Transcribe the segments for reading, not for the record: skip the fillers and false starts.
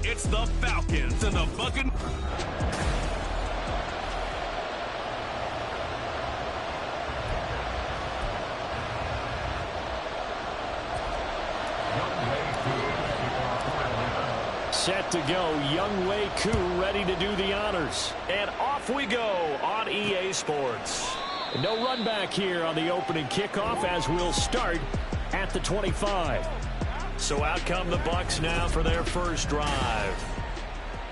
It's the Falcons and the Buccaneers. Set to go, Young Wei Koo ready to do the honors. And off we go on EA Sports. No run back here on the opening kickoff as we'll start at the 25. So out come the Bucs now for their first drive.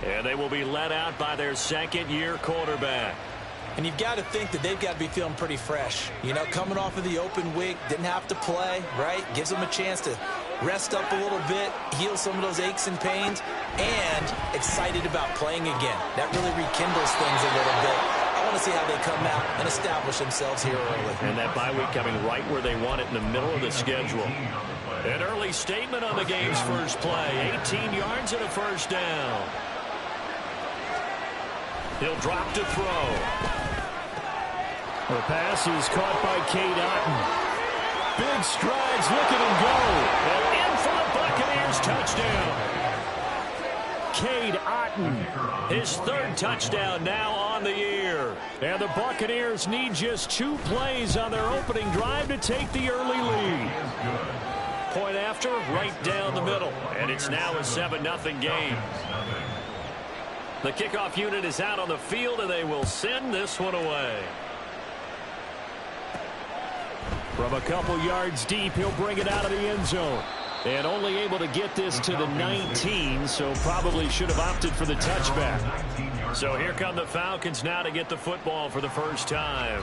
And they will be led out by their second-year quarterback. And you've got to think that they've got to be feeling pretty fresh. You know, coming off of the open week, didn't have to play, right? Gives them a chance to rest up a little bit, heal some of those aches and pains, and excited about playing again. That really rekindles things a little bit. I want to see how they come out and establish themselves here early. And that bye week coming right where they want it in the middle of the schedule. An early statement on the game's first play. 18 yards and a first down. He'll drop to throw. The pass is caught by Cade Otton. Big strides, look at him go. And in for the Buccaneers touchdown. Cade Otton, his third touchdown now on the year. And the Buccaneers need just 2 plays on their opening drive to take the early lead. Point after, right down the middle. And it's now a 7-0 game. The kickoff unit is out on the field, and they will send this one away. From a couple yards deep, he'll bring it out of the end zone. And only able to get this to the 19, so probably should have opted for the touchback. So here come the Falcons now to get the football for the first time.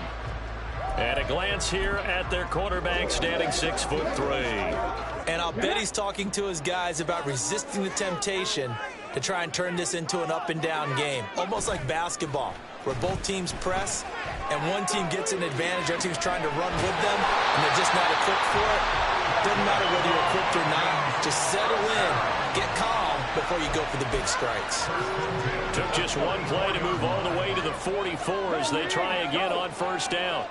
And a glance here at their quarterback, standing 6'3". And I'll bet he's talking to his guys about resisting the temptation to try and turn this into an up-and-down game. Almost like basketball, where both teams press, and one team gets an advantage, the other team's trying to run with them, and they're just not equipped for it. Doesn't matter whether you're equipped or not. Just settle in, get calm before you go for the big strikes. Took just one play to move all the way to the 44 as they try again on first down.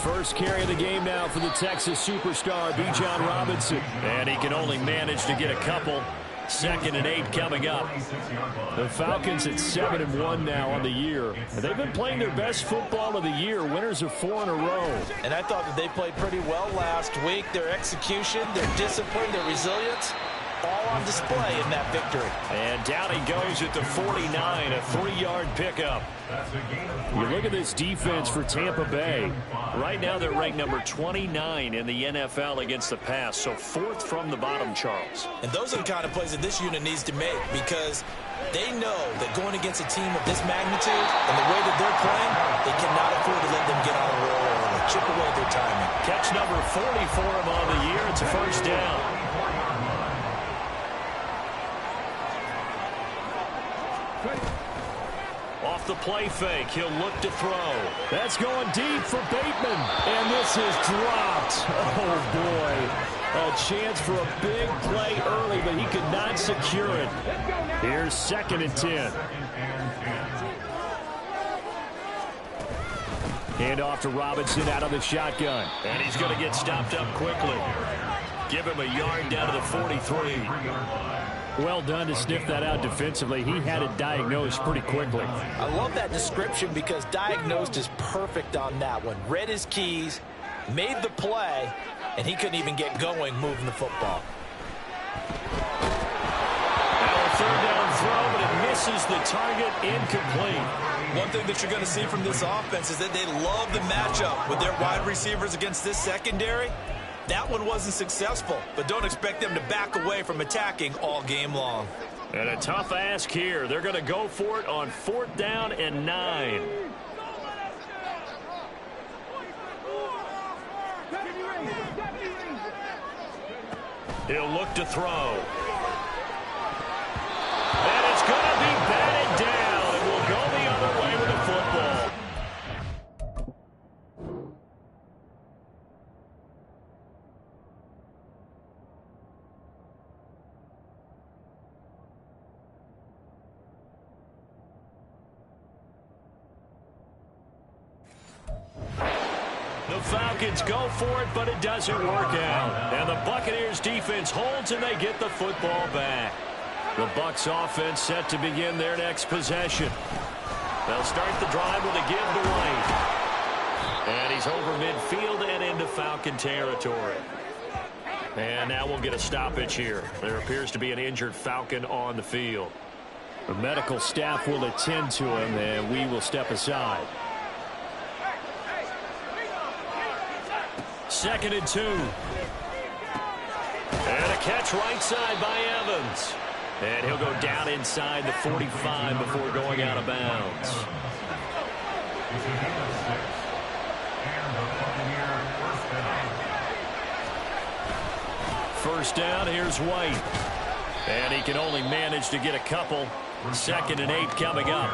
First carry of the game now for the Texas superstar, Bijan Robinson. And he can only manage to get a couple. 2nd and 8 coming up. The Falcons at 7-1 now on the year. And they've been playing their best football of the year. Winners of 4 in a row. And I thought that they played pretty well last week. Their execution, their discipline, their resilience, all on display in that victory. And down he goes at the 49, a 3-yard pickup. You look at this defense for Tampa Bay. Right now they're ranked number 29 in the NFL against the pass, so 4th from the bottom, Charles. And those are the kind of plays that this unit needs to make, because they know that going against a team of this magnitude and the way that they're playing, they cannot afford to let them get on a roll early. Chip away their timing. Catch number 40 for him on the year. It's a first down. Off the play fake, he'll look to throw. That's going deep for Bateman. And this is dropped. Oh, boy. A chance for a big play early, but he could not secure it. Here's 2nd and 10. Hand off to Robinson out of the shotgun. And he's going to get stopped up quickly. Give him a yard down to the 43. Well done to sniff that out defensively. He had it diagnosed pretty quickly. I love that description because diagnosed is perfect on that one. Read his keys, made the play, and he couldn't even get going moving the football. Now a 3rd down throw, but it misses the target, incomplete. One thing that you're going to see from this offense is that they love the matchup with their wide receivers against this secondary. That one wasn't successful, but don't expect them to back away from attacking all game long. And a tough ask here. They're going to go for it on 4th down and 9. He'll look to throw. And it's going to be batted down, and we'll go the other way with the football. The Falcons go for it, but it doesn't work out. And the Buccaneers defense holds, and they get the football back. The Bucs offense set to begin their next possession. They'll start the drive with a give to White. And he's over midfield and into Falcon territory. And now we'll get a stoppage here. There appears to be an injured Falcon on the field. The medical staff will attend to him, and we will step aside. 2nd and 2. And a catch right side by Evans. And he'll go down inside the 45 before going out of bounds. First down, here's White. And he can only manage to get a couple. 2nd and 8 coming up.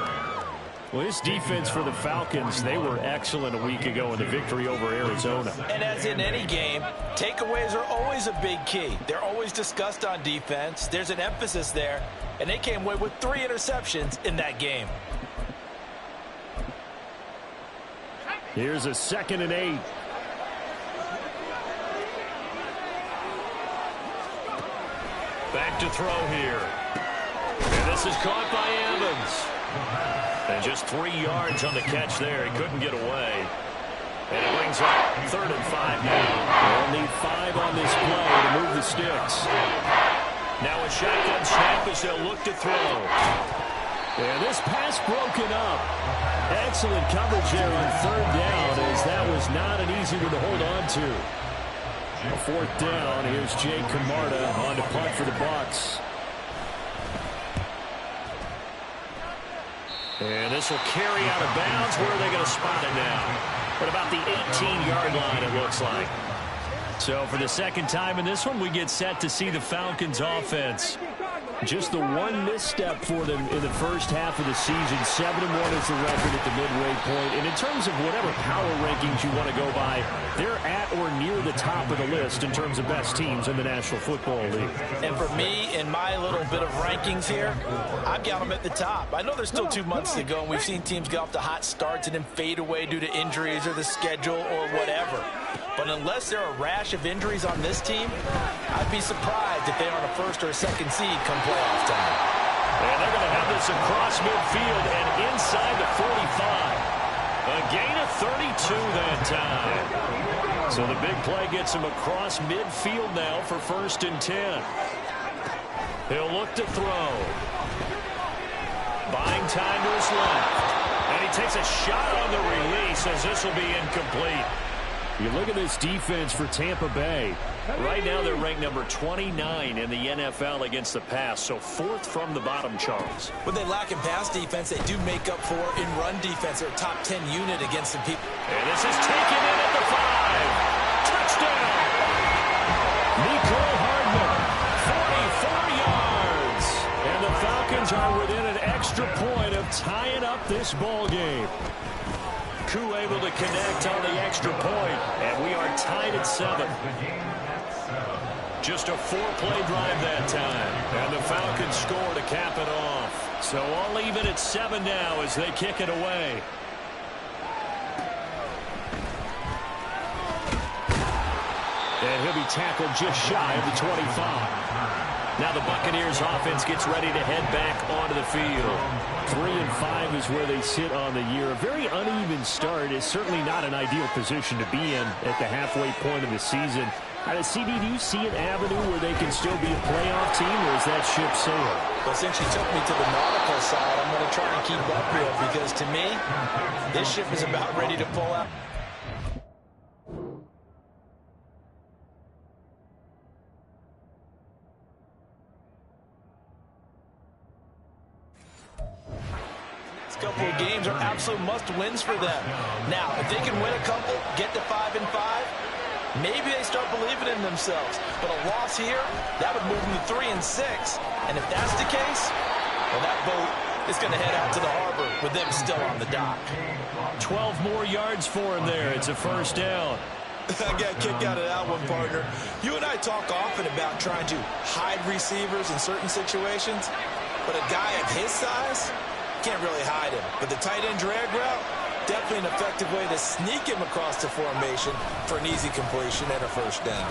Well, this defense for the Falcons, they were excellent a week ago in the victory over Arizona. And as in any game, takeaways are always a big key. They're always discussed on defense. There's an emphasis there, and they came away with 3 interceptions in that game. Here's a 2nd and 8. Back to throw here. And this is caught by Evans. And just 3 yards on the catch there. He couldn't get away. And it brings up 3rd and 5 now. They'll need 5 on this play to move the sticks. Now a shotgun snap as they'll look to throw. And this pass broken up. Excellent coverage there on 3rd down, as that was not an easy one to hold on to. A 4th down. Here's Jake Camarda on to punt for the Bucs. And this will carry out of bounds. Where are they going to spot it now? At about the 18-yard line, it looks like. So for the 2nd time in this one, we get set to see the Falcons offense. Just the one misstep for them in the first half of the season. 7-1 is the record at the midway point. And in terms of whatever power rankings you want to go by, they're at or near the top of the list in terms of best teams in the National Football League. And for me, in my little bit of rankings here, I've got them at the top. I know there's still 2 months to go, and we've seen teams get off to hot starts and then fade away due to injuries or the schedule or whatever. But unless there are a rash of injuries on this team, I'd be surprised if they aren't a 1st or a 2nd seed come playoff time. And they're going to have this across midfield and inside the 45. A gain of 32 that time. So the big play gets him across midfield now for 1st and 10. He'll look to throw. Buying time to his left. And he takes a shot on the release as this will be incomplete. You look at this defense for Tampa Bay. Right now they're ranked number 29 in the NFL against the pass, so 4th from the bottom, Charles. When they lack in pass defense, they do make up for in run defense. They're a top 10 unit against the people. And this is taken in at the 5. Touchdown! Nico Hardman, 44 yards. And the Falcons are within an extra point of tying up this ball game. Koo able to connect on the extra point, and we are tied at 7. Just a 4-play drive that time, and the Falcons score to cap it off. So all even at 7 now as they kick it away. And he'll be tackled just shy of the 25. Now the Buccaneers offense gets ready to head back onto the field. 3-5 is where they sit on the year. A very uneven start is certainly not an ideal position to be in at the halfway point of the season. CD, do you see an avenue where they can still be a playoff team, or is that ship sailed? Well, since you took me to the nautical side, I'm going to try and keep up here, because to me, this ship is about ready to pull out. Couple of games are absolute must-wins for them. Now, if they can win a couple, get to 5-5, maybe they start believing in themselves. But a loss here, that would move them to 3-6. And if that's the case, well, that boat is going to head out to the harbor with them still on the dock. 12 more yards for him there. It's a 1st down. I got a kick out of that one, partner. You and I talk often about trying to hide receivers in certain situations, but a guy of his size can't really hide him. But the tight end drag route, Definitely an effective way to sneak him across the formation for an easy completion and a first down.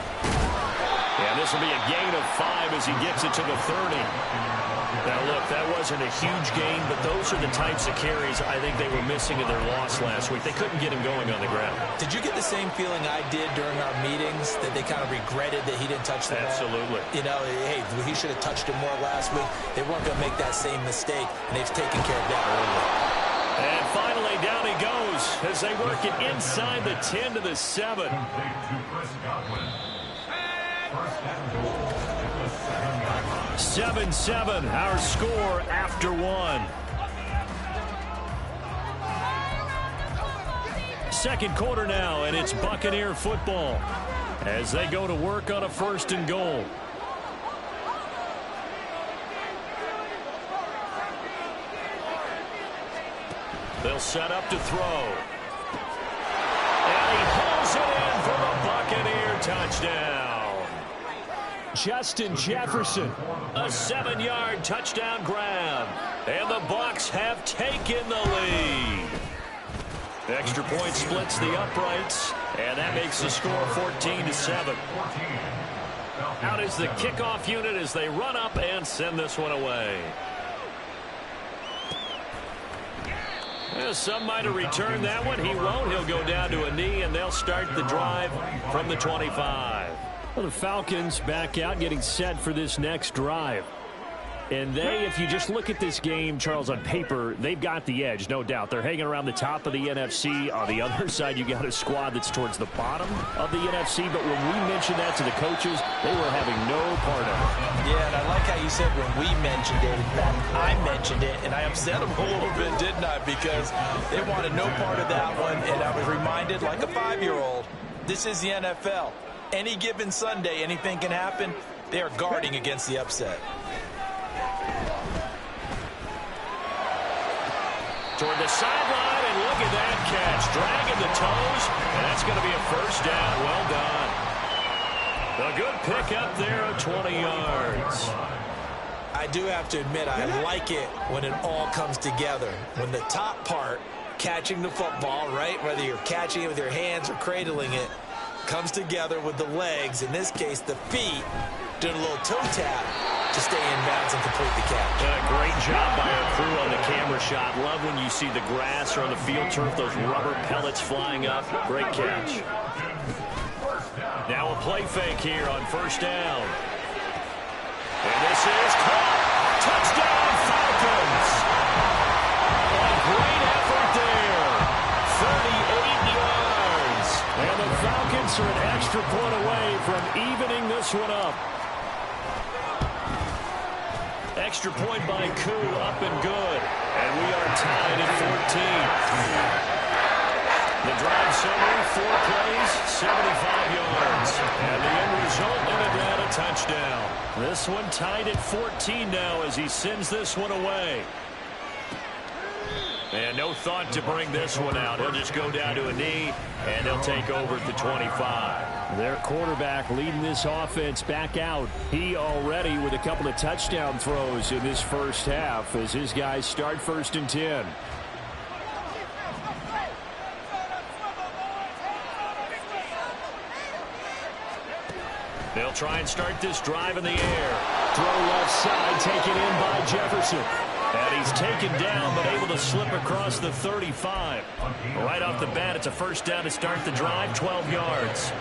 Yeah, this will be a gain of 5 as he gets it to the 30. Now, look, that wasn't a huge gain, but those are the types of carries I think they were missing in their loss last week. They couldn't get him going on the ground. Did you get the same feeling I did during our meetings, that they kind of regretted that he didn't touch the ball? Absolutely. You know, hey, he should have touched it more last week. They weren't going to make that same mistake, and they've taken care of that early. And finally, down he goes as they work it inside the 10 to the 7. 7-7, our score after 1. Second quarter now, and it's Buccaneer football as they go to work on a 1st and goal. They'll set up to throw. And he pulls it in for the Buccaneer touchdown. Justin Jefferson, a 7-yard touchdown grab. And the Bucs have taken the lead. Extra point splits the uprights, and that makes the score 14-7. Out is the kickoff unit as they run up and send this one away. Well, some might have returned that one. He won't. He'll go down to a knee, and they'll start the drive from the 25. Well, the Falcons back out, getting set for this next drive. And they, if you just look at this game, Charles, on paper, they've got the edge, no doubt. They're hanging around the top of the NFC. On the other side, you got a squad that's towards the bottom of the NFC. But when we mentioned that to the coaches, they were having no part of it. Yeah, and I like how you said when we mentioned it. In fact, I mentioned it, and I upset them a little bit, didn't I? Because they wanted no part of that one. And I was reminded, like a 5-year-old, this is the NFL. Any given Sunday, anything can happen. They are guarding against the upset. Toward the sideline, and look at that catch. Dragging the toes, and that's going to be a first down. Well done. A good pick up there of 20 yards. I do have to admit, I like it when it all comes together. When the top part, catching the football, right, whether you're catching it with your hands or cradling it, comes together with the legs, in this case the feet, doing a little toe tap to stay in bounds and complete the catch. Great job by our crew on the camera shot. Love when you see the grass or on the field turf, those rubber pellets flying up. Great catch. Now a play fake here on first down. And this is caught. Touchdown Falcons. A great effort there. 38 yards. And the Falcons are an extra point away from evening this one up. Extra point by Koo, up and good. And we are tied at 14. The drive summary, 4 plays, 75 yards. And the end result, an Atlanta touchdown. This one tied at 14 now as he sends this one away. And no thought to bring this one out. He'll just go down to a knee, and they'll take over at the 25. Their quarterback leading this offense back out. He already with a couple of touchdown throws in this first half as his guys start 1st and 10. They'll try and start this drive in the air. Throw left side, taken in by Jefferson. And he's taken down, but able to slip across the 35. Right off the bat, it's a first down to start the drive, 12 yards.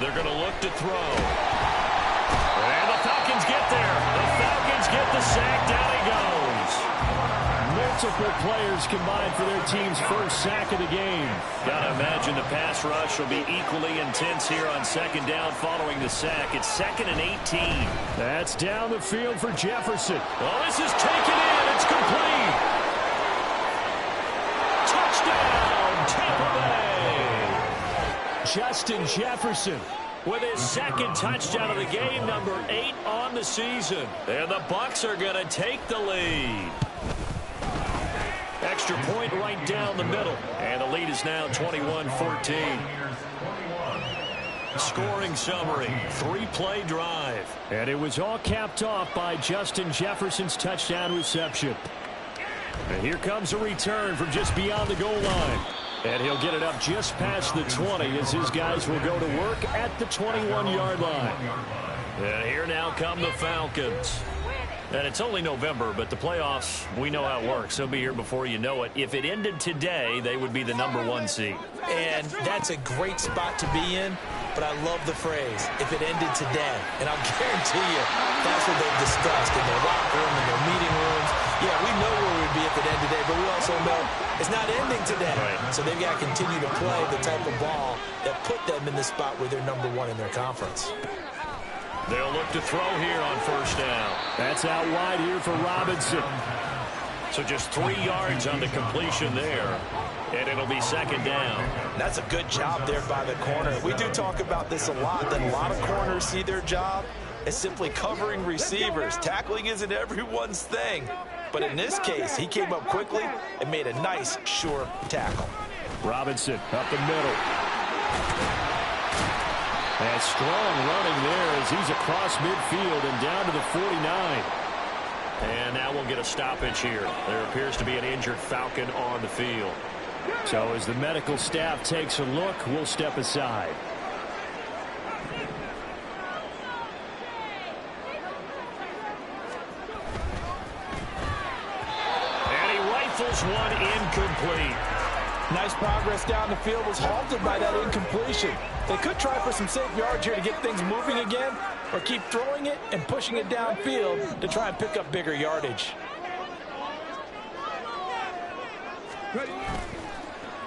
They're going to look to throw. And the Falcons get there. The Falcons get the sack. Down he goes. Multiple players combined for their team's first sack of the game. Gotta imagine the pass rush will be equally intense here on 2nd down following the sack. It's 2nd and 18. That's down the field for Jefferson. Well, this is taken in. It's complete. Touchdown, Tampa Bay. Justin Jefferson with his 2nd touchdown of the game, number 8 on the season. And the Bucs are going to take the lead. Extra point right down the middle. And the lead is now 21-14. Scoring summary, 3-play drive. And it was all capped off by Justin Jefferson's touchdown reception. And here comes a return from just beyond the goal line. And he'll get it up just past the 20 as his guys will go to work at the 21-yard line. And here now come the Falcons. And it's only November, but the playoffs, we know how it works. They'll be here before you know it. If it ended today, they would be the #1 seed. And that's a great spot to be in, but I love the phrase, if it ended today. And I'll guarantee you, that's what they've discussed in their locker room, in their meeting rooms. Yeah, we know where we'd be if it ended today, but we also know it's not ending today. Right. So they've got to continue to play the type of ball that put them in the spot where they're #1 in their conference. They'll look to throw here on first down. That's out wide here for Robinson. So just 3 yards on the completion there. And it'll be second down. That's a good job there by the corner. We do talk about this a lot, that a lot of corners see their job as simply covering receivers. Tackling isn't everyone's thing. But in this case, he came up quickly and made a nice, sure tackle. Robinson up the middle. And strong running there as he's across midfield and down to the 49. And now we'll get a stoppage here. There appears to be an injured Falcon on the field. So as the medical staff takes a look, we'll step aside. And he rifles one incomplete. Nice progress down the field, was halted by that incompletion. They could try for some safe yards here to get things moving again, or keep throwing it and pushing it downfield to try and pick up bigger yardage.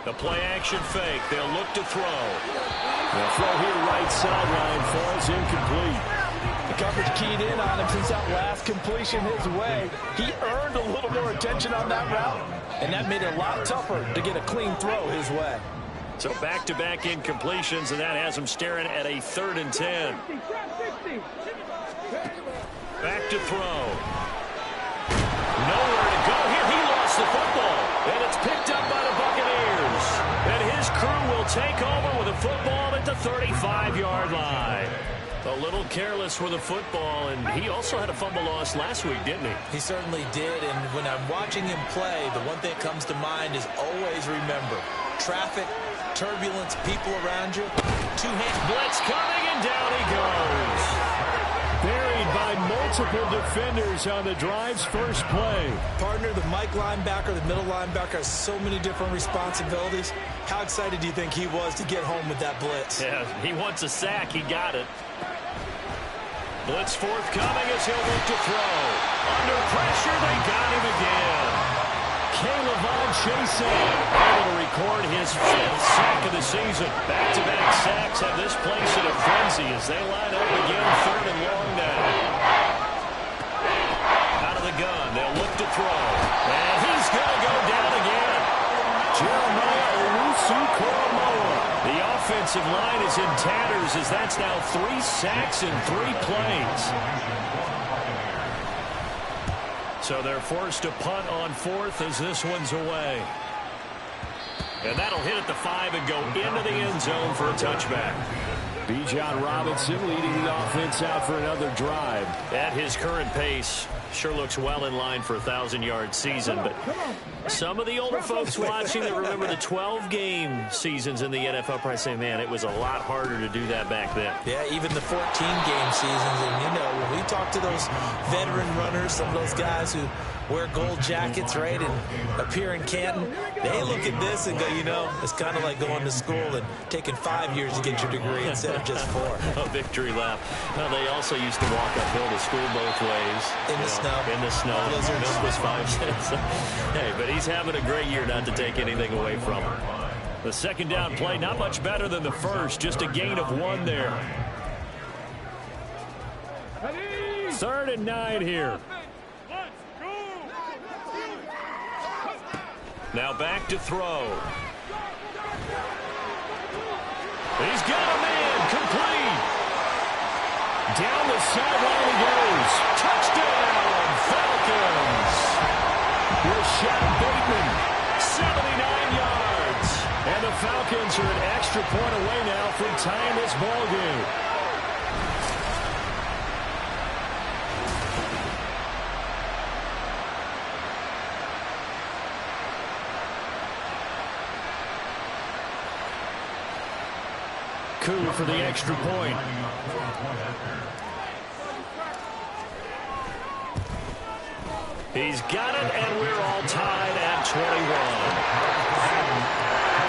The play action fake. They'll look to throw. The throw here right sideline falls incomplete. The coverage keyed in on him since that last completion his way. He earned a little more attention on that route, and that made it a lot tougher to get a clean throw his way. So back-to-back incompletions, and that has him staring at a 3rd and 10. Back to throw. Nowhere to go here. He lost the football, and it's picked up by the Buccaneers. And his crew will take over with a football at the 35-yard line. A little careless with the football, and he also had a fumble loss last week, didn't he? He certainly did, and when I'm watching him play, the one thing that comes to mind is always remember, traffic, turbulence, people around you, two-hand blitz coming, and down he goes. Buried by multiple defenders on the drive's first play. Partner, the Mike linebacker, the middle linebacker has so many different responsibilities. How excited do you think he was to get home with that blitz? Yeah, he wants a sack. He got it. Blitz forthcoming as he'll look to throw. Under pressure, they got him again. Caleb chasing, able to record his 5th sack of the season. Back-to-back sacks have this place in a frenzy as they line up again 3rd and long now. Out of the gun, they'll look to throw. And he's going to go down again. Jeremiah Owusu-Koramoah. The offensive line is in tatters as that's now 3 sacks in 3 plays. So they're forced to punt on 4th as this one's away. And that'll hit at the 5 and go into the end zone for a touchback. Bijan Robinson leading the offense out for another drive. At his current pace, sure looks well in line for a 1,000-yard season. But some of the older folks watching that remember the 12-game seasons in the NFL probably say, man, it was a lot harder to do that back then. Yeah, even the 14-game seasons. And, you know, when we talk to those veteran runners, some of those guys who wear gold jackets, right, and appear in Canton, they look at this and go, you know, it's kind of like going to school and taking 5 years to get your degree instead of just 4. A victory lap. Well, they also used to walk uphill to school both ways. In the snow. In the snow. Blizzards. Milk was 5 cents. Hey, but he's having a great year, not to take anything away from him. The second down play, not much better than the first, just a gain of 1 there. 3rd and 9 here. Now back to throw. He's got a man, complete. Down the sideline he goes. Touchdown, Falcons. Rashad Bateman, 79 yards. And the Falcons are an extra extra point away now from tying this ball game. Coup for the extra point. He's got it, and we're all tied at 21.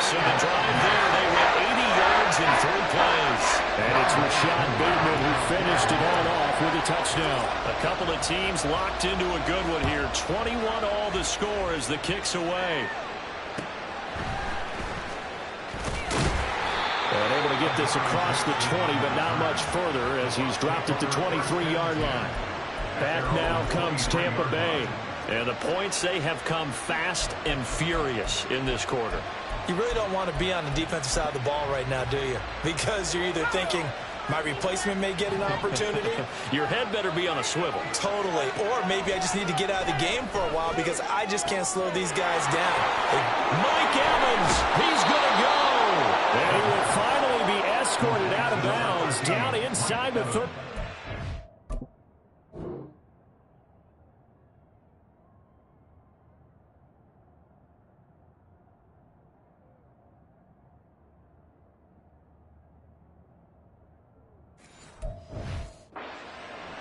So the drive there, they went 80 yards in 3 plays. And it's Rashad Bateman who finished it all off with a touchdown. A couple of teams locked into a good one here. 21 all the score as the kick's away. And able to get this across the 20, but not much further as he's dropped at the 23-yard line. Back now comes Tampa Bay. And the points, they have come fast and furious in this quarter. You really don't want to be on the defensive side of the ball right now, do you? Because you're either thinking, my replacement may get an opportunity. Your head better be on a swivel. Totally. Or maybe I just need to get out of the game for a while because I just can't slow these guys down. Mike Evans, he's going to go. And he will finally be escorted out of bounds down inside the 30.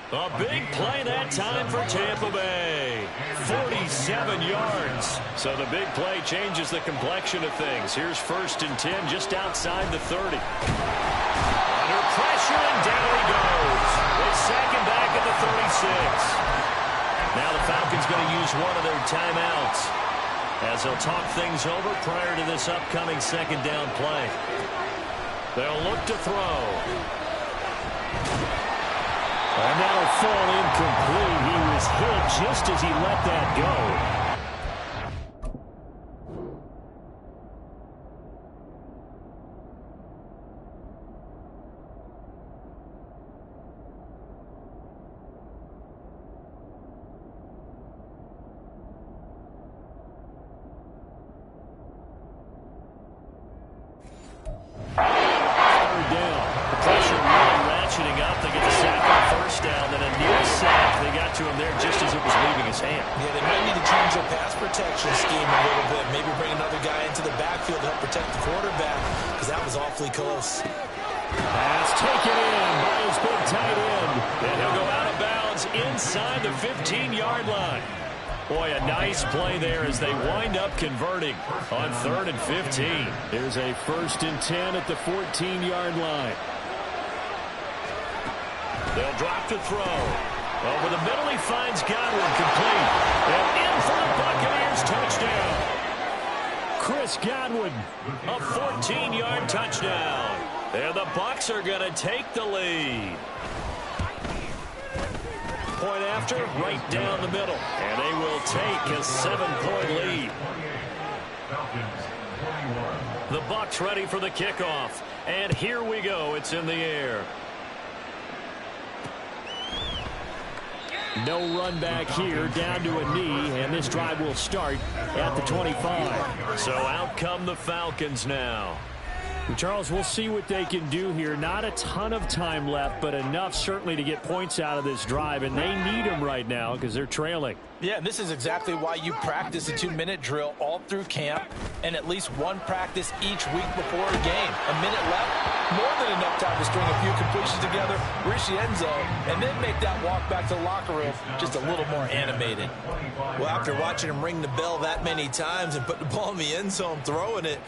A big play that time for Tampa Bay. 47 yards. So the big play changes the complexion of things. Here's 1st and 10 just outside the 30. Under pressure, and down he goes. They sack him back at the 36. Now the Falcons going to use one of their timeouts as they'll talk things over prior to this upcoming 2nd down play. They'll look to throw. And that'll fall incomplete. He was hit just as he let that go. Third down. The pressure really ratcheting up. They get the sack on 1st down, then a near sack. They got to him there just as it was leaving his hand. Yeah, they might need to change their pass protection scheme a little bit. Maybe bring another guy into the backfield to help protect the quarterback because that was awfully close. Pass taken in by his big tight end. And he'll go out of bounds inside the 15-yard line. Boy, a nice play there as they wind up converting on 3rd and 15. Here's a 1st and 10 at the 14-yard line. They'll drop to throw. Over the middle, he finds Godwin complete. And in for the Buccaneers touchdown. Chris Godwin, a 14-yard touchdown. And the Bucs are going to take the lead. Point after, right down the middle. And they will take a 7-point lead. The Bucs ready for the kickoff. And here we go. It's in the air. No run back here, down to a knee, and this drive will start at the 25. So out come the Falcons now. Charles, we'll see what they can do here. Not a ton of time left, but enough certainly to get points out of this drive, and they need them right now because they're trailing. Yeah, and this is exactly why you practice a 2-minute drill all through camp and at least one practice each week before a game. A minute left, more than enough time to string a few completions together, reach the end zone, and then make that walk back to the locker room just a little more animated. Well, after watching him ring the bell that many times and put the ball in the end zone throwing it,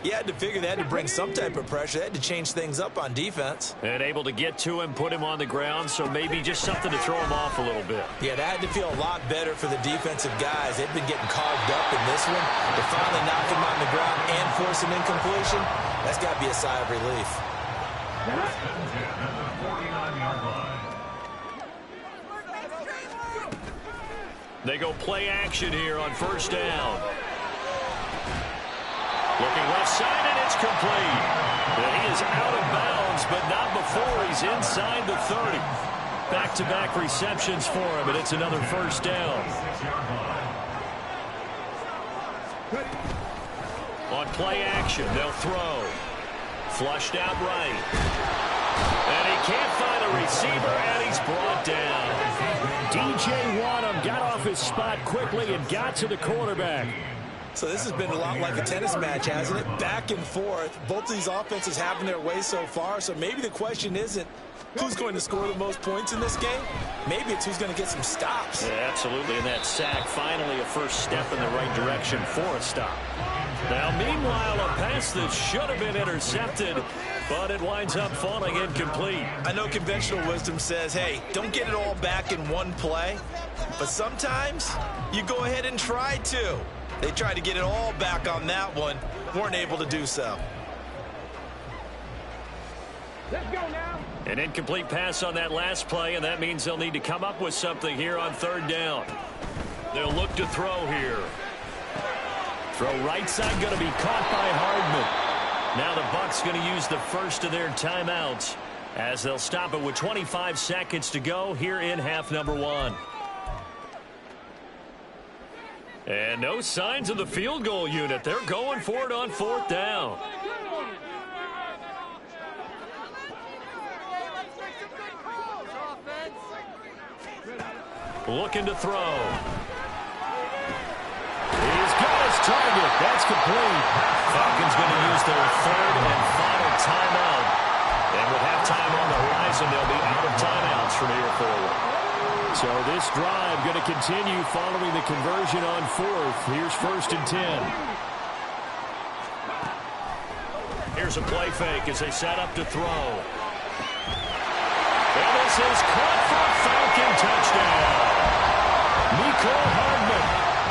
you had to figure they had to bring some type of pressure. They had to change things up on defense. And able to get to him, put him on the ground, so maybe just something to throw him off a little bit. Yeah, that had to feel a lot better for the defensive guys. They've been getting carved up in this one. To finally knock him on the ground and force an incompletion, that's got to be a sigh of relief. They go play action here on 1st down. Looking left side, and it's complete. And he is out of bounds, but not before he's inside the 30. Back-to-back receptions for him, and it's another 1st down. On play action, they'll throw. Flushed out right. And he can't find a receiver, and he's brought down. DJ Wadham got off his spot quickly and got to the quarterback. So this has been a lot like a tennis match, hasn't it? Back and forth. Both of these offenses having their way so far. So maybe the question isn't who's going to score the most points in this game. Maybe it's who's going to get some stops. Yeah, absolutely. And that sack, finally a first step in the right direction for a stop. Now, meanwhile, a pass that should have been intercepted, but it winds up falling incomplete. I know conventional wisdom says, hey, don't get it all back in one play. But sometimes you go ahead and try to. They tried to get it all back on that one. Weren't able to do so. Let's go now. An incomplete pass on that last play, and that means they'll need to come up with something here on third down. They'll look to throw here. Throw right side going to be caught by Hardman. Now the Bucs going to use the first of their timeouts as they'll stop it with 25 seconds to go here in half number 1. And no signs of the field goal unit. They're going for it on fourth down. Looking to throw. He's got his target. That's complete. Falcons going to use their third and final timeout. And with halftime on the horizon, they'll be out of timeouts from here forward. So this drive going to continue following the conversion on fourth. Here's 1st and 10. Here's a play fake as they set up to throw. And this is caught for a Falcon touchdown. Nicole Hardman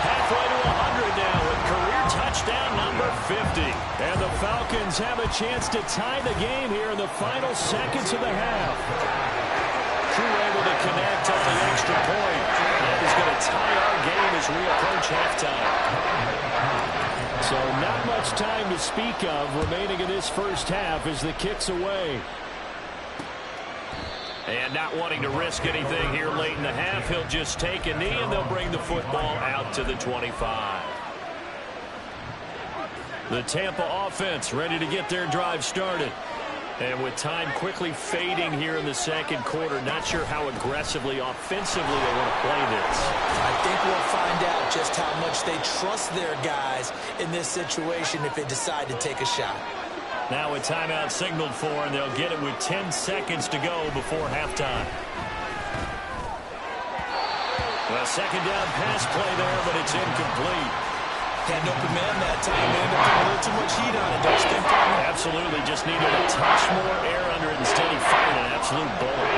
halfway to 100 now with career touchdown number 50. And the Falcons have a chance to tie the game here in the final seconds of the half. Crew able to connect on the extra point. That is going to tie our game as we approach halftime. So not much time to speak of remaining in this first half as the kick's away. And not wanting to risk anything here late in the half, he'll just take a knee and they'll bring the football out to the 25. The Tampa offense ready to get their drive started. And with time quickly fading here in the second quarter, not sure how aggressively, offensively they want to play this. I think we'll find out just how much they trust their guys in this situation if they decide to take a shot. Now a timeout signaled for, and they'll get it with 10 seconds to go before halftime. A second down pass play there, but it's incomplete. Had no command that time. Ended up putting a little too much heat on it, don't you think? Absolutely. Just needed a touch more air under it. Instead, he fired an absolute bullet.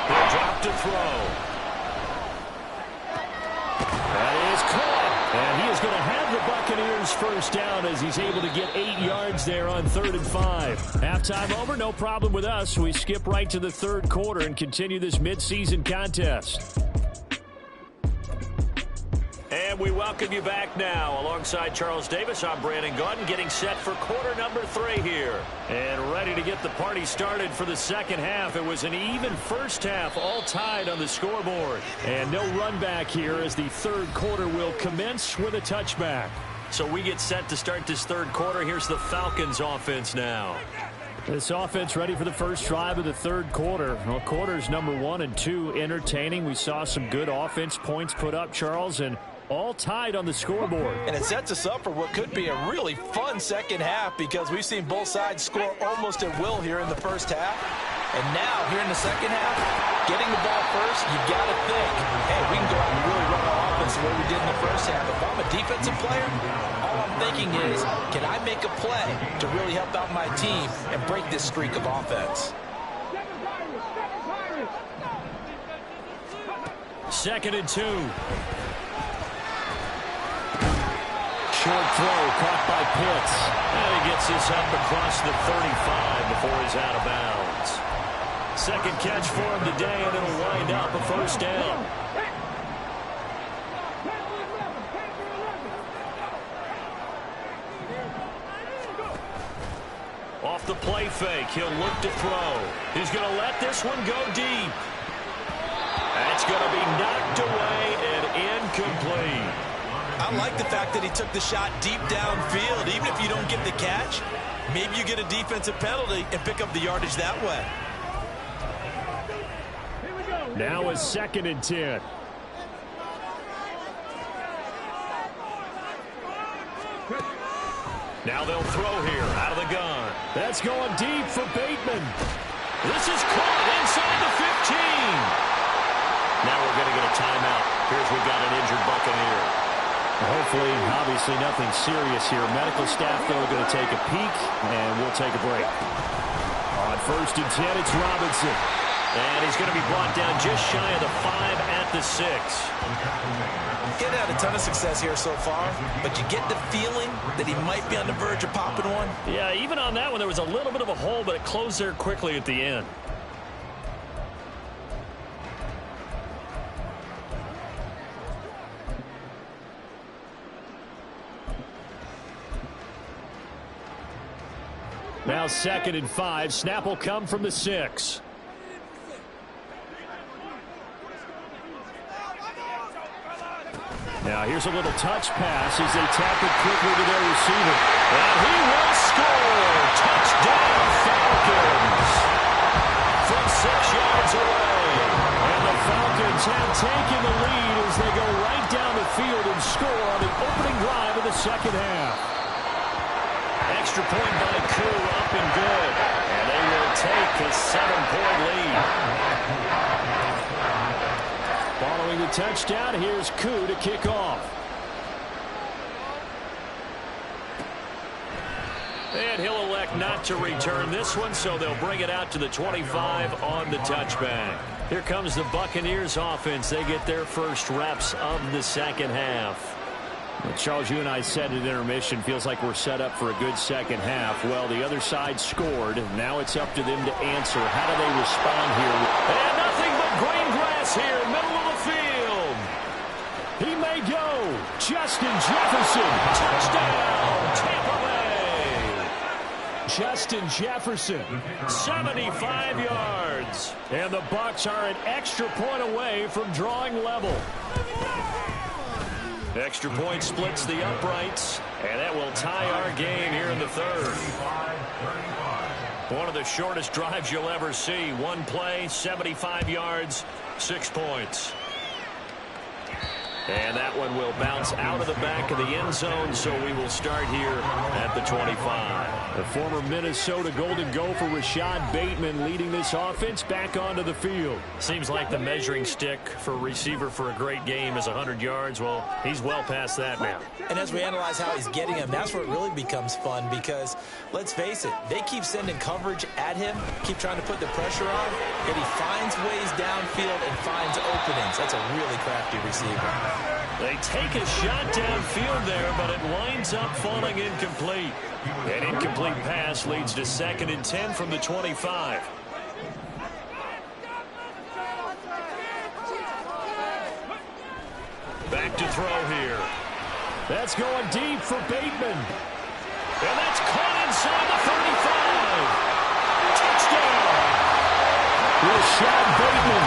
He'll drop to throw. That is caught. And he is going to have the Buccaneers first down as he's able to get 8 yards there on 3rd and 5. Halftime over, no problem with us. We skip right to the third quarter and continue this midseason contest. And we welcome you back now. Alongside Charles Davis, I'm Brandon Gaudin, getting set for quarter number 3 here. And ready to get the party started for the second half. It was an even first half, all tied on the scoreboard. And no run back here as the third quarter will commence with a touchback. So we get set to start this third quarter. Here's the Falcons offense now. This offense ready for the first drive of the third quarter. Well, quarters number 1 and 2 entertaining. We saw some good offense points put up, Charles, and all tied on the scoreboard. And it sets us up for what could be a really fun second half because we've seen both sides score almost at will here in the first half. And now, here in the second half, getting the ball first, you got to think, hey, we can go out and really run our offense the way we did in the first half. If I'm a defensive player, all I'm thinking is, can I make a play to really help out my team and break this streak of offense? 2nd and 2. Short throw caught by Pitts. And he gets this up across the 35 before he's out of bounds. Second catch for him today, and it'll wind up a first down. Off the play fake, he'll look to throw. He's going to let this one go deep. That's going to be knocked away and incomplete. I I like the fact that he took the shot deep downfield. Even if you don't get the catch, maybe you get a defensive penalty and pick up the yardage that way. Now a 2nd and 10. Now they'll throw here out of the gun. That's going deep for Bateman. This is caught inside the 15. Now we're going to get a timeout. Here's we've got an injured Buccaneer. Hopefully, obviously nothing serious here. Medical staff, though, are going to take a peek, and we'll take a break. On 1st and 10, it's Robinson. And he's going to be brought down just shy of the 5 at the 6. He's had a ton of success here so far, but you get the feeling that he might be on the verge of popping one. Yeah, even on that one, there was a little bit of a hole, but it closed there quickly at the end. Now 2nd and 5. Snap will come from the 6. Now here's a little touch pass as they tap it quickly to their receiver. And he will score! Touchdown Falcons! From 6 yards away. And the Falcons have taken the lead as they go right down the field and score on the opening drive of the 2nd half. Extra point by Koo, up and good. And they will take a 7-point lead. Following the touchdown, here's Koo to kick off. And he'll elect not to return this one, so they'll bring it out to the 25 on the touchback. Here comes the Buccaneers offense. They get their first reps of the 2nd half. Well, Charles, you and I said at intermission, feels like we're set up for a good 2nd half. Well, the other side scored. Now it's up to them to answer. How do they respond here? And nothing but green grass here, middle of the field. He may go. Justin Jefferson, touchdown, Tampa Bay. Justin Jefferson, 75 yards. And the Bucs are an extra point away from drawing level. Extra point splits the uprights, and that will tie our game here in the 3rd. One of the shortest drives you'll ever see. One play, 75 yards, 6 points. And that one will bounce out of the back of the end zone, so we will start here at the 25. The former Minnesota Golden Gopher Rashad Bateman leading this offense back onto the field. Seems like the measuring stick for a receiver for a great game is 100 yards. Well, he's well past that now. And as we analyze how he's getting him, that's where it really becomes fun because, let's face it, they keep sending coverage at him, keep trying to put the pressure on, yet he finds ways downfield and finds openings. That's a really crafty receiver. They take a shot downfield there, but it winds up falling incomplete. An incomplete pass leads to 2nd and 10 from the 25. Back to throw here. That's going deep for Bateman. And that's caught inside the 35. Touchdown! Rashad Bateman,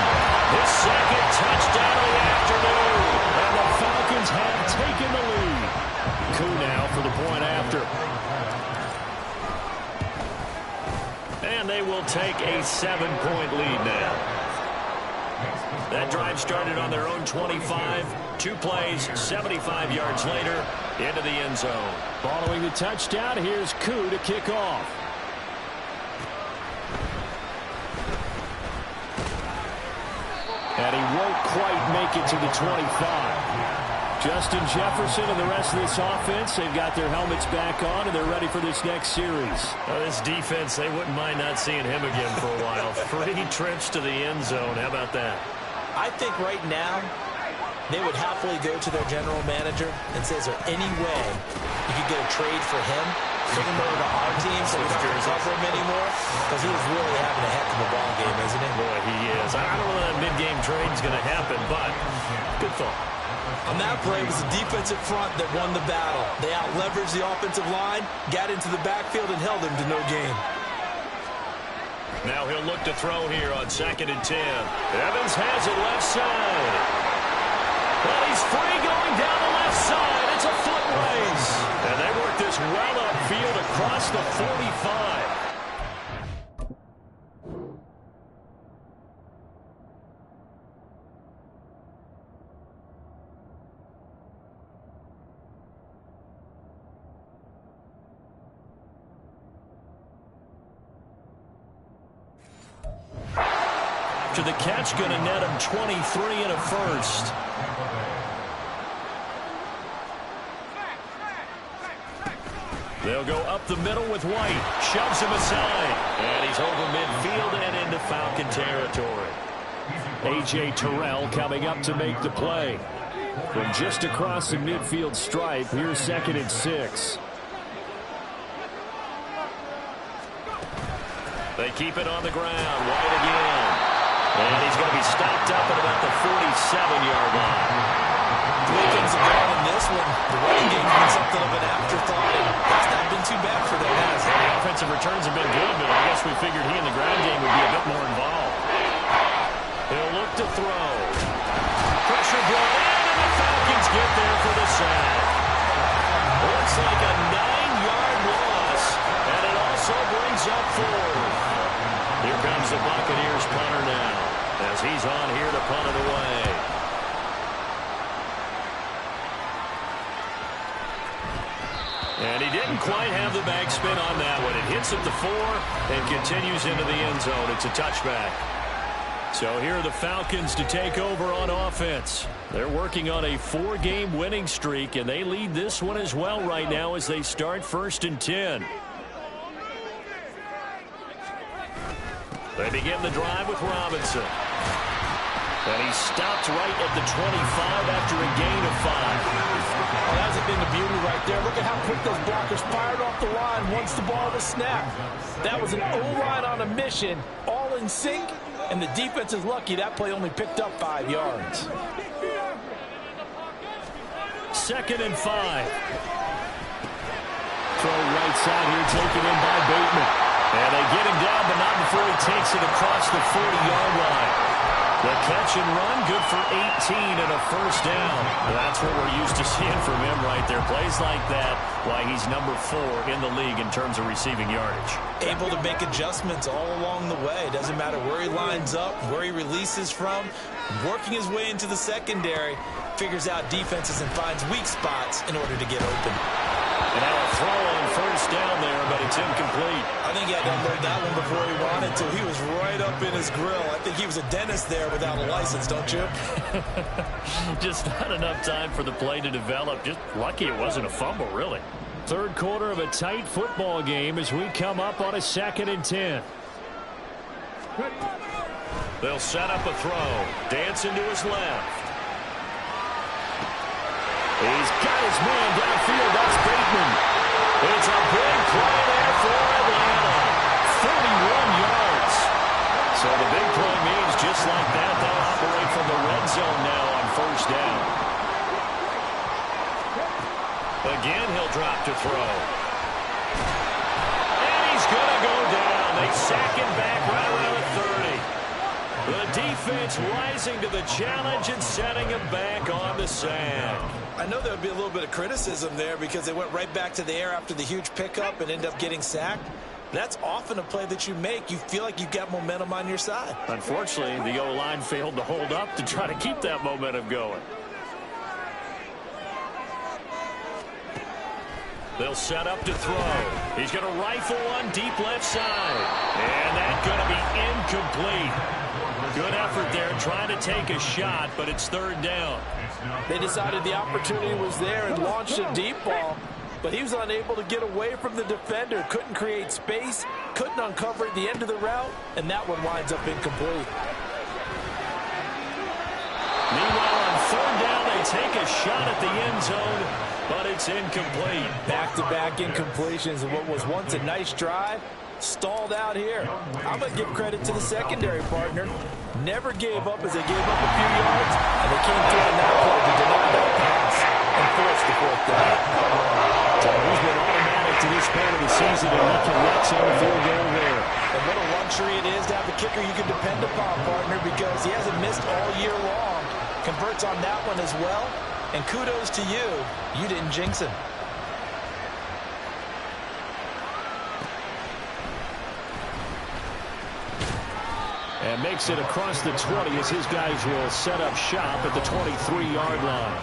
his 2nd touchdown of the afternoon. And the Falcons have taken the lead. Koo now for the point after. And they will take a 7-point lead now. That drive started on their own 25. 2 plays, 75 yards later, into the end zone. Following the touchdown, here's Koo to kick off. And he won't quite make it to the 25. Justin Jefferson and the rest of this offense, they've got their helmets back on, and they're ready for this next series. This defense, they wouldn't mind not seeing him again for a while. 3 trips to the end zone. How about that? I think right now they would happily go to their general manager and say, is there any way you could get a trade for him? Bring him over to our team so we don't have to cover him anymore? Because he is really having a heck of a ball game, isn't he? Boy, he is. I don't know when that mid-game trade is going to happen, but good thought. On that play, it was the defensive front that won the battle. They out-leveraged the offensive line, got into the backfield, and held him to no gain. Now he'll look to throw here on 2nd and 10. Evans has it left side. Well, he's free going down the left side. It's a foot race. And they work this well upfield across the 45. To the catch, going to net him 23 and a first. They'll go up the middle with White. Shoves him aside. And he's over midfield and into Falcon territory. A.J. Terrell coming up to make the play. From just across the midfield stripe, here's 2nd and 6. They keep it on the ground. White again. And he's going to be stopped up at about the 47-yard line. The way things have gone in this one, the running game's been something of an afterthought, and that's not been too bad for them, has it? The offensive returns have been good, but I guess we figured he in the ground game would be a bit more involved. He'll look to throw. Pressure brought in, and the Falcons get there for the sack. Looks like a 9-yard loss, and it also brings up 4. Here comes the Buccaneers punter now, as he's on here to punt it away. And he didn't quite have the backspin on that one. It hits at the 4 and continues into the end zone. It's a touchback. So here are the Falcons to take over on offense. They're working on a 4-game winning streak, and they lead this one as well right now as they start 1st and 10. They begin the drive with Robinson. And he stopped right at the 25 after a gain of 5. Well, that's been the beauty right there. Look at how quick those blockers fired off the line once the ball was snapped. That was an O-line on a mission, all in sync, and the defense is lucky that play only picked up 5 yards. 2nd and 5. Throw right side here, taken in by Bateman. And they get him down, but not before he takes it across the 40-yard line. The catch and run, good for 18 and a first down. That's what we're used to seeing from him right there. Plays like that, why he's number 4 in the league in terms of receiving yardage. Able to make adjustments all along the way. Doesn't matter where he lines up, where he releases from. Working his way into the secondary, figures out defenses and finds weak spots in order to get open. And now a throw on first down there, but it's incomplete. I think he had to unload that one before he wanted to. He was right up in his grill. I think he was a dentist there without a license, don't you? Just not enough time for the play to develop. Just lucky it wasn't a fumble, really. 3rd quarter of a tight football game as we come up on a 2nd and 10. They'll set up a throw. Dancing to his left. He's got his man downfield. That's Bateman. It's a big play there for Atlanta. 41 yards. So the big play means just like that, they'll operate from the red zone now on first down. Again, he'll drop to throw. And he's going to go down. They sack him back right around the 30. The defense rising to the challenge and setting him back on the sack. I know there would be a little bit of criticism there because they went right back to the air after the huge pickup and end up getting sacked. That's often a play that you make. You feel like you've got momentum on your side. Unfortunately, the O-line failed to hold up to try to keep that momentum going. They'll set up to throw. He's going to rifle one deep left side. And that's going to be incomplete. Good effort there trying to take a shot, but it's 3rd down. They decided the opportunity was there and launched a deep ball, but he was unable to get away from the defender, couldn't create space, couldn't uncover at the end of the route, and that one winds up incomplete. Meanwhile, on 3rd down, they take a shot at the end zone, but it's incomplete. Back-to-back incompletions of what was once a nice drive, stalled out here. I'm going to give credit to the secondary partner. Never gave up as they gave up a few yards, and they came through on that play to deny that pass and force the 4th down. He's been automatic to this part of the season, and he can let some field goal there. And what a luxury it is to have a kicker you can depend upon, partner, because he hasn't missed all year long. Converts on that one as well. And kudos to you. You didn't jinx him. And makes it across the 20 as his guys will set up shop at the 23-yard line.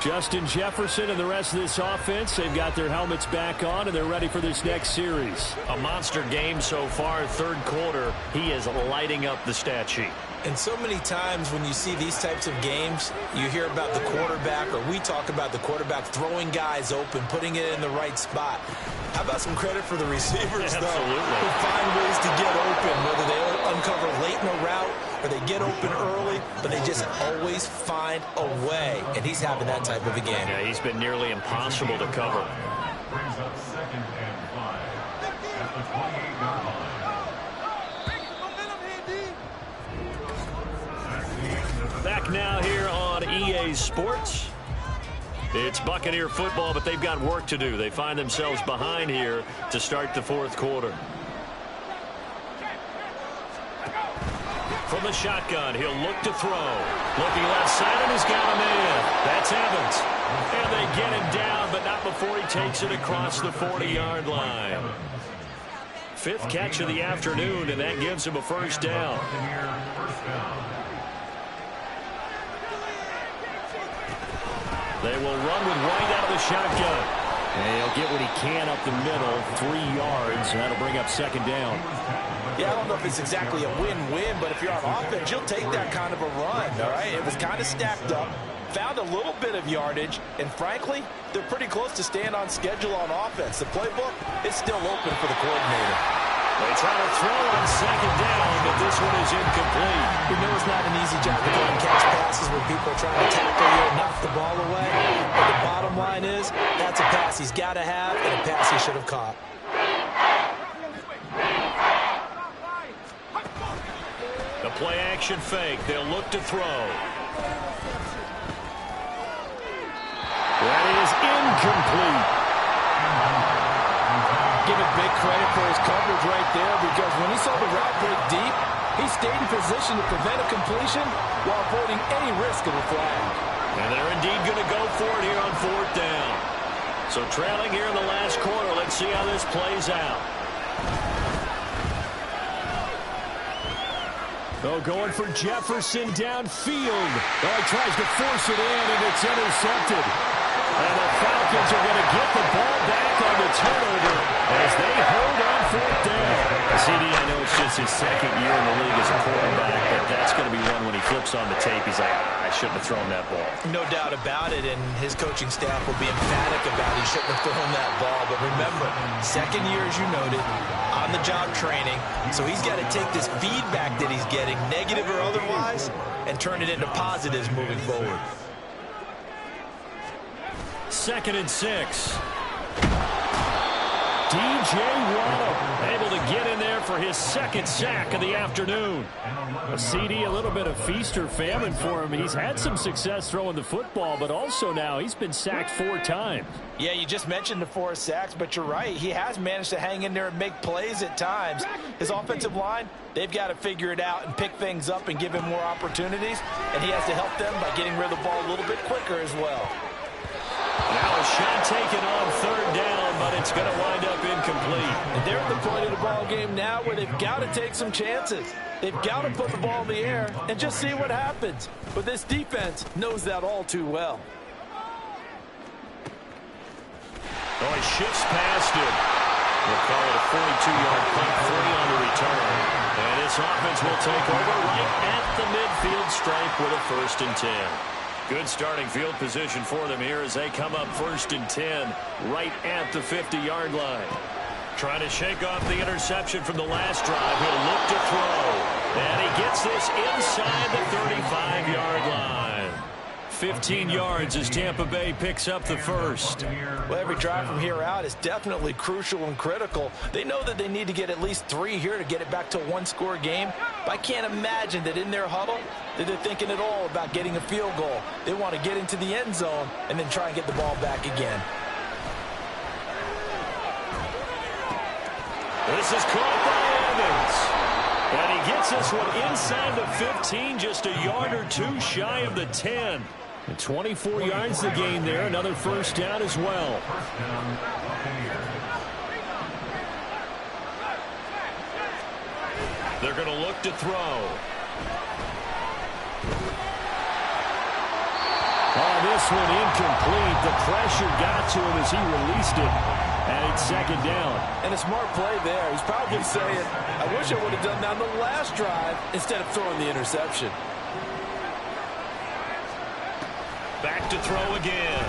Justin Jefferson and the rest of this offense, they've got their helmets back on, and they're ready for this next series. A monster game so far, third quarter. He is lighting up the stat sheet. And so many times when you see these types of games, you hear about the quarterback, or we talk about the quarterback throwing guys open, putting it in the right spot. How about some credit for the receivers, though, who find ways to get open, whether they uncover late in a route or they get open early, but they just always find a way. And he's having that type of a game. Yeah, he's been nearly impossible to cover. Brings up 2nd and 5 at the 28-yard line. Back now here on EA Sports. It's Buccaneer football, but they've got work to do. They find themselves behind here to start the fourth quarter. From the shotgun, he'll look to throw. Looking left side, and he's got a man. That's Evans. And they get him down, but not before he takes it across the 40-yard line. 5th catch of the afternoon, and that gives him a first down. They will run with White out of the shotgun. And he'll get what he can up the middle, 3 yards, and that'll bring up 2nd down. Yeah, I don't know if it's exactly a win-win, but if you're on offense, you'll take that kind of a run, all right? It was kind of stacked up, found a little bit of yardage, and frankly, they're pretty close to staying on schedule on offense. The playbook is still open for the coordinator. They try to throw on 2nd down, but this one is incomplete. We know it's not an easy job to go and catch passes when people are trying to tackle you and knock the ball away. But the bottom line is, that's a pass he's got to have and a pass he should have caught. The play-action fake. They'll look to throw. That is incomplete. Give it big credit for his coverage right there, because when he saw the route break deep, he stayed in position to prevent a completion while avoiding any risk of a flag. And they're indeed going to go for it here on 4th down. So trailing here in the last quarter. Let's see how this plays out. Oh, going for Jefferson downfield. Oh, he tries to force it in, and it's intercepted. And the Falcons are going to get the ball back on the turnover as they hold on 4th down. CD, I know it's just his 2nd year in the league as a quarterback, but that's going to be one when he flips on the tape. He's like, I shouldn't have thrown that ball. No doubt about it, and his coaching staff will be emphatic about he shouldn't have thrown that ball. But remember, 2nd year, as you noted, on-the-job training. So he's got to take this feedback that he's getting, negative or otherwise, and turn it into positives moving forward. 2nd and 6. DJ Waddle able to get in there for his 2nd sack of the afternoon. A CD, a little bit of feast or famine for him. He's had some success throwing the football, but also now he's been sacked 4 times. Yeah, you just mentioned the 4 sacks, but you're right. He has managed to hang in there and make plays at times. His offensive line, they've got to figure it out and pick things up and give him more opportunities, and he has to help them by getting rid of the ball a little bit quicker as well. Now a shot taken on 3rd down, but it's going to wind up incomplete. And they're at the point of the ball game now where they've got to take some chances. They've got to put the ball in the air and just see what happens. But this defense knows that all too well. Oh, he shifts past him. We'll call it a 42-yard punt, 40 on the return. And this offense will take over right at the midfield stripe with a 1st and 10. Good starting field position for them here as they come up 1st and 10 right at the 50-yard line. Trying to shake off the interception from the last drive. He'll look to throw. And he gets this inside the 35-yard line. 15 yards as Tampa Bay picks up the 1st. Well, every drive from here out is definitely crucial and critical. They know that they need to get at least 3 here to get it back to a 1-score game. But I can't imagine that in their huddle that they're thinking at all about getting a field goal. They want to get into the end zone and then try and get the ball back again. This is caught by Evans. And he gets this one inside the 15, just a yard or 2 shy of the 10. And 24 yards to gain there. Another first down as well. First down, Buccaneers. They're going to look to throw. Oh, this one incomplete. The pressure got to him as he released it. And it's second down. And a smart play there. He's probably saying, I wish I would have done that on the last drive instead of throwing the interception. Back to throw again.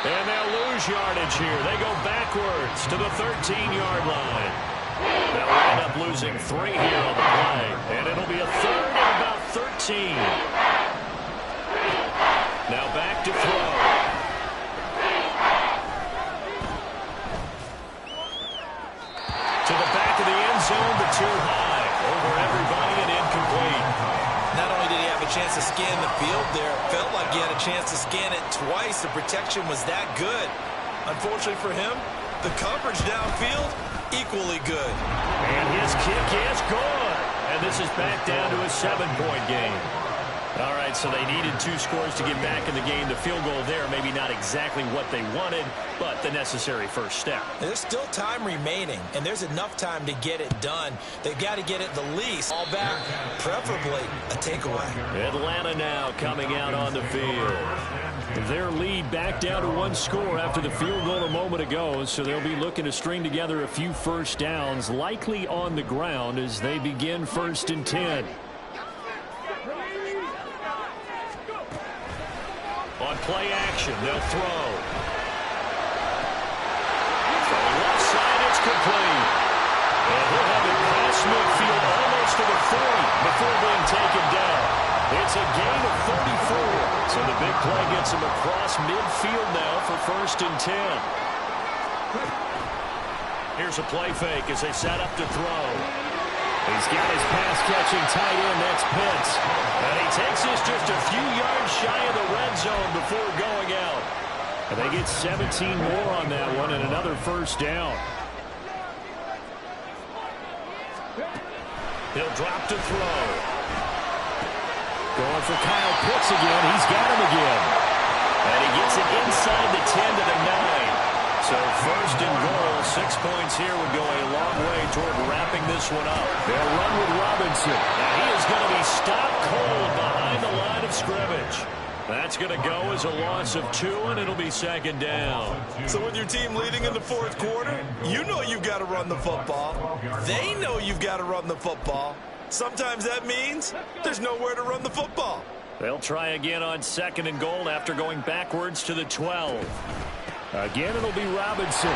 And they'll lose yardage here. They go backwards to the 13-yard line. They'll end up losing 3 here on the play. And it'll be a third and about 13. Now back to throw. To the back of the end zone, but too high. Over everybody and incomplete. Not only did he have a chance to scan the field there, it felt like he had a chance to scan it twice. The protection was that good. Unfortunately for him, the coverage downfield, equally good. And his kick is good. And this is back down to a 7-point game. All right, so they needed 2 scores to get back in the game. The field goal there, maybe not exactly what they wanted, but the necessary first step. There's still time remaining, and there's enough time to get it done. They've got to get it the least. All back, preferably a takeaway. Atlanta now coming out on the field. Their lead back down to 1 score after the field goal a moment ago, so they'll be looking to string together a few first downs, likely on the ground as they begin 1st and 10. On play action, they'll throw. From the left side, it's complete. And he'll have it past midfield almost to the 40 before being taken down. It's a gain of 34. So the big play gets him across midfield now for 1st and 10. Here's a play fake as they set up to throw. He's got his pass-catching tight end. That's Pitts. And he takes this just a few yards shy of the red zone before going out. And they get 17 more on that one and another first down. He'll drop to throw. Going for Kyle Pitts again. He's got him again. And he gets it inside the 10 to the 9. So 1st and goal, 6 points here would go a long way toward wrapping this one up. They'll run with Robinson. And he is going to be stopped cold behind the line of scrimmage. That's going to go as a loss of 2, and it'll be 2nd down. So with your team leading in the 4th quarter, you know you've got to run the football. They know you've got to run the football. Sometimes that means there's nowhere to run the football. They'll try again on 2nd and goal after going backwards to the 12. Again, it'll be Robinson.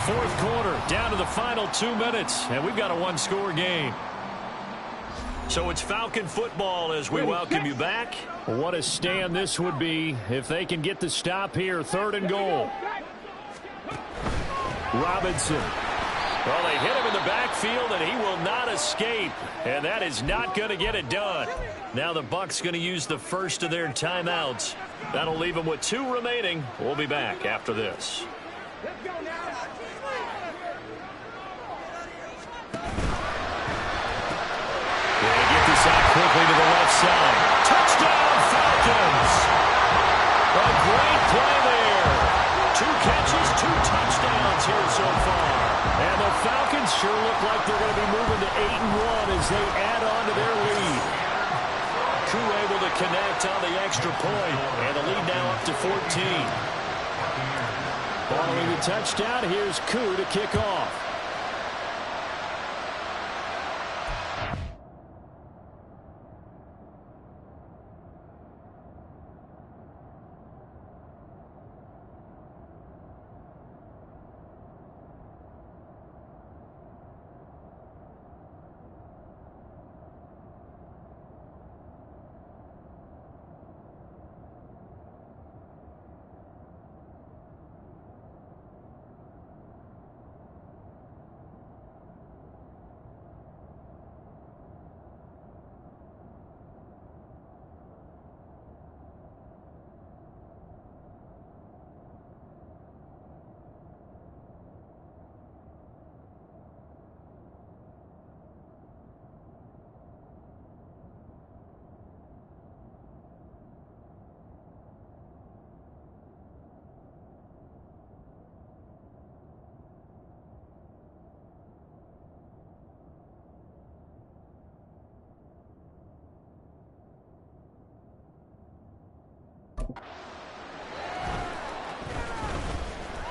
Fourth quarter, down to the final 2 minutes, and we've got a 1-score game. So it's Falcon football as we welcome you back. What a stand this would be if they can get the stop here, 3rd and goal. Robinson. Well, they hit him in the backfield, and he will not escape. And that is not going to get it done. Now the Bucs going to use the first of their timeouts. That'll leave them with 2 remaining. We'll be back after this. They get this out quickly to the left side. Touchdown, Falcons! A great play there. 2 catches, 2 touchdowns here so far. And the Falcons sure look like they're going to be moving to 8-1 as they add on to their lead. Koo able to connect on the extra point, and the lead now up to 14. Following the touchdown, here's Koo to kick off.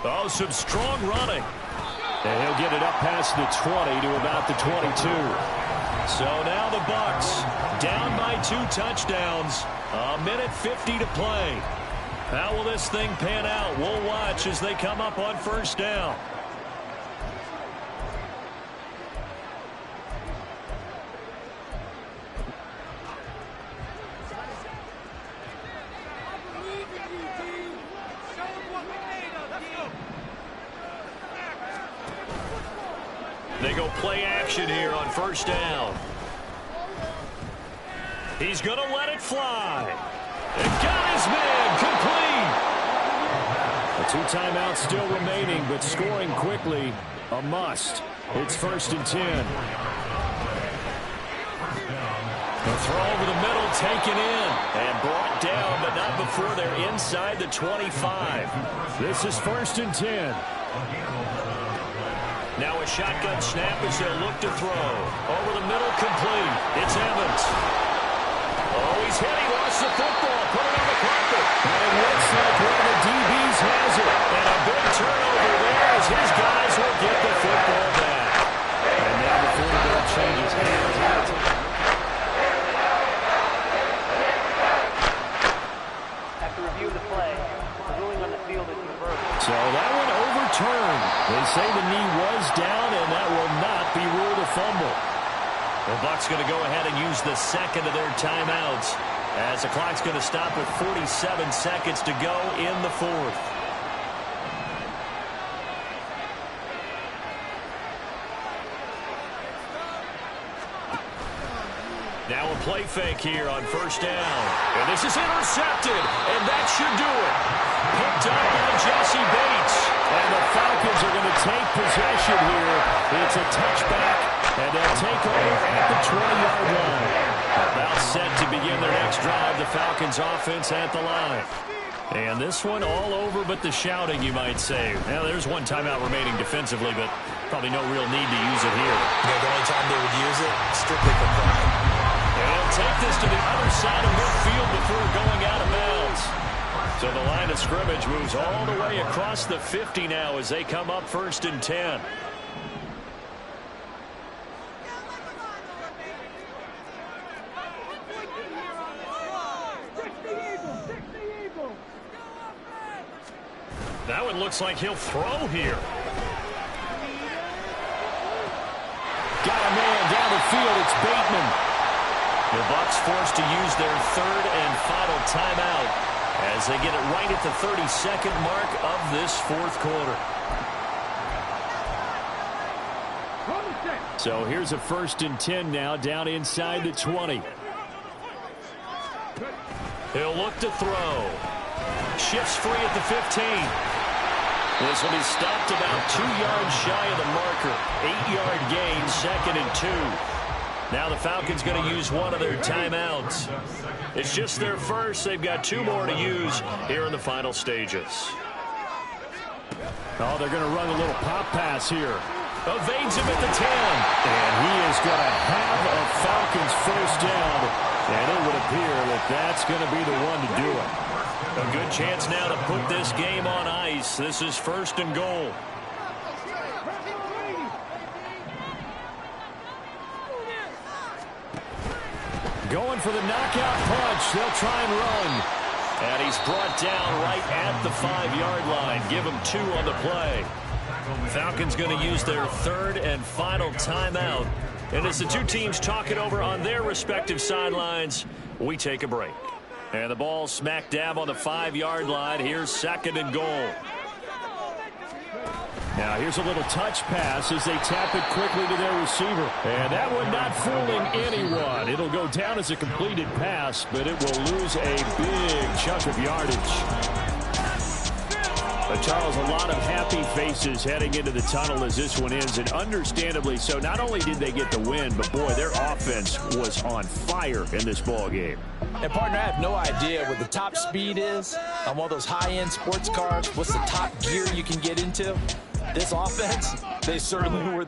Oh, some strong running. And he'll get it up past the 20 to about the 22. So now the Bucs down by 2 touchdowns. A minute 50 to play. How will this thing pan out? We'll watch as they come up on first down. They go play action here on first down. He's going to let it fly. And got his man complete. The 2 timeouts still remaining, but scoring quickly a must. It's 1st and 10. The throw over the middle, taken in and brought down, but not before they're inside the 25. This is 1st and 10. Now a shotgun snap as they'll look to throw. Over the middle, complete. It's Evans. Oh, he's hit. He lost the football. Put it on the carpet. And it looks like one of the DBs has it. And a big turnover there as his guys will get the football back. And now the football changes hands. After review of the play, the ruling on the field is reversed. So that one overturned. They say the knee was down, and that will not be ruled a fumble. The Bucs going to go ahead and use the second of their timeouts as the clock's going to stop with 47 seconds to go in the 4th. Now a play fake here on first down. And this is intercepted, and that should do it. Picked up by Jesse Bates. And the Falcons are going to take possession here. It's a touchback, and they'll take over at the 20-yard line. About set to begin their next drive, the Falcons offense at the line. And this one all over but the shouting, you might say. Now, there's 1 timeout remaining defensively, but probably no real need to use it here. Yeah, the only time they would use it, strictly for pride. And they'll take this to the other side of midfield before going out of bounds. So the line of scrimmage moves all the way across the 50 now as they come up 1st and 10. That one looks like he'll throw here. Got a man down the field. It's Bateman. The Bucs forced to use their 3rd and final timeout as they get it right at the 32nd mark of this 4th quarter. So here's a 1st and 10 now down inside the 20. He'll look to throw. Shifts free at the 15. This will be stopped about 2 yards shy of the marker. 8-yard gain, 2nd and 2. Now the Falcons going to use one of their timeouts. It's just their first. They've got 2 more to use here in the final stages. Oh, they're going to run a little pop pass here. Evades him at the 10. And he is going to have a Falcons first down. And it would appear that that's going to be the one to do it. A good chance now to put this game on ice. This is 1st and goal. Going for the knockout punch. They'll try and run. And he's brought down right at the 5-yard line. Give him 2 on the play. Falcons going to use their 3rd and final timeout. And as the 2 teams talk it over on their respective sidelines, we take a break. And the ball smack dab on the 5-yard line. Here's 2nd and goal. Now here's a little touch pass as they tap it quickly to their receiver. And that one not fooling anyone. It'll go down as a completed pass, but it will lose a big chunk of yardage. But Charles, a lot of happy faces heading into the tunnel as this one ends, and understandably so. Not only did they get the win, but boy, their offense was on fire in this ball game. And partner, I have no idea what the top speed is on one of those high-end sports cars. What's the top gear you can get into? This offense, they certainly were.